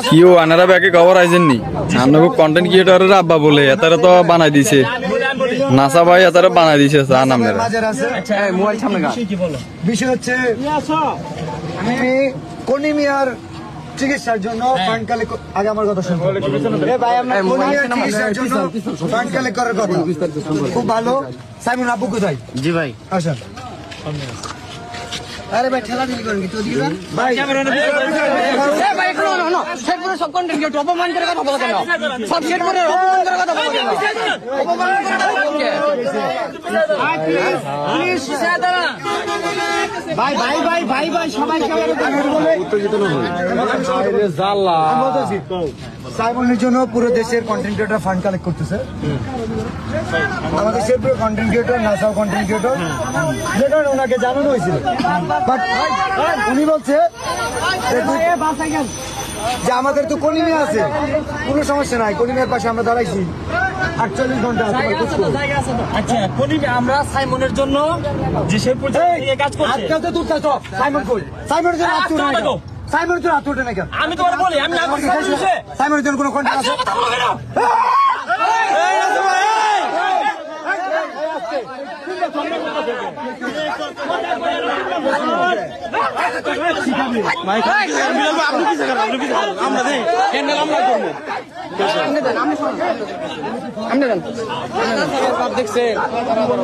কিও আনারা ব্যাকে খবর আইছেননি আন্নগো কন্টেন্ট ক্রিয়েটরের আব্বা বলে এতারে তো বানাই দিছে নাসা ভাই এতারে বানাই দিছে জান আপনারা আচ্ছা মোবাইল সামনে গা বিষয় হচ্ছে আমি কোনিমিয়ার চিকিৎসার জন্য ফান্ড কালেক্ট আগে আমার কথা শুনুন ভাই আমরা কোনিমিয়ার চিকিৎসার জন্য ফান্ড কালেক্ট করার কথা খুব ভালো সাইমন আব্বু কোথায় জি ভাই আসেন আরে ভাই ঠেলা ঠেলি করেন কি তো দিবা ভাই ক্যামেরা না এ ভাই একটু না সেট করে সব কন্টেন্ট কি অপমান করে কথা বলতে না সব সেট করে অপমান করে কথা বলতে না অপমান করে কথা বলতে প্লিজ সাদারা ভাই ভাই ভাই ভাই ভাই সবাই ক্যামেরা বলে উত্তেজিত না হয় আরে জাল্লা আমি বলতেছি সাইমনের জন্য পুরো দেশের কন্টেন্ট ক্রিয়েটর ফান্ড কালেক্ট করতেছে আমাদের পুরো কন্টেন্ট ক্রিয়েটর নাসাও কন্টেন্ট ক্রিয়েটর যেটা ওনাকে জানানো হয়েছিল বাট উনি বলছে যে আমাদের তো কলিমে আছে কোনো সমস্যা নাই কলিমের পাশে আমরা দাঁড়াইছি 48 ঘন্টা আচ্ছা কলিমে আমরা সাইমনের জন্য যে সে কাজ করছে আজকাল তো তুই সাইমন কই সাইমনের জন্য সাইমনের জন্য আত্মটা না কেন আমি তোমার বলি আমি সাইমনের জন্য কোনো কন্টেন্ট আছে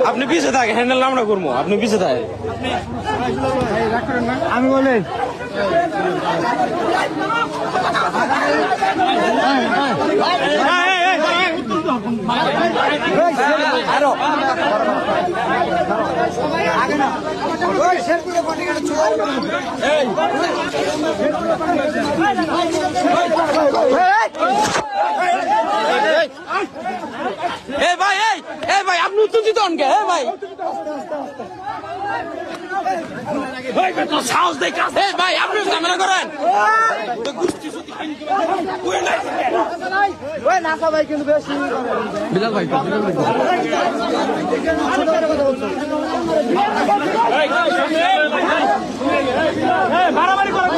আপনি পিছিয়ে থাকে হ্যান্ডেল আমরা করবো আপনি পিছিয়ে থাকে আমি বলেন ভাই আপনি উত্তেজিত হন কে ভাই সাহস দেখে ভাই আপনি ঝামেলা করেন বিলাল ভাই মারামারি করা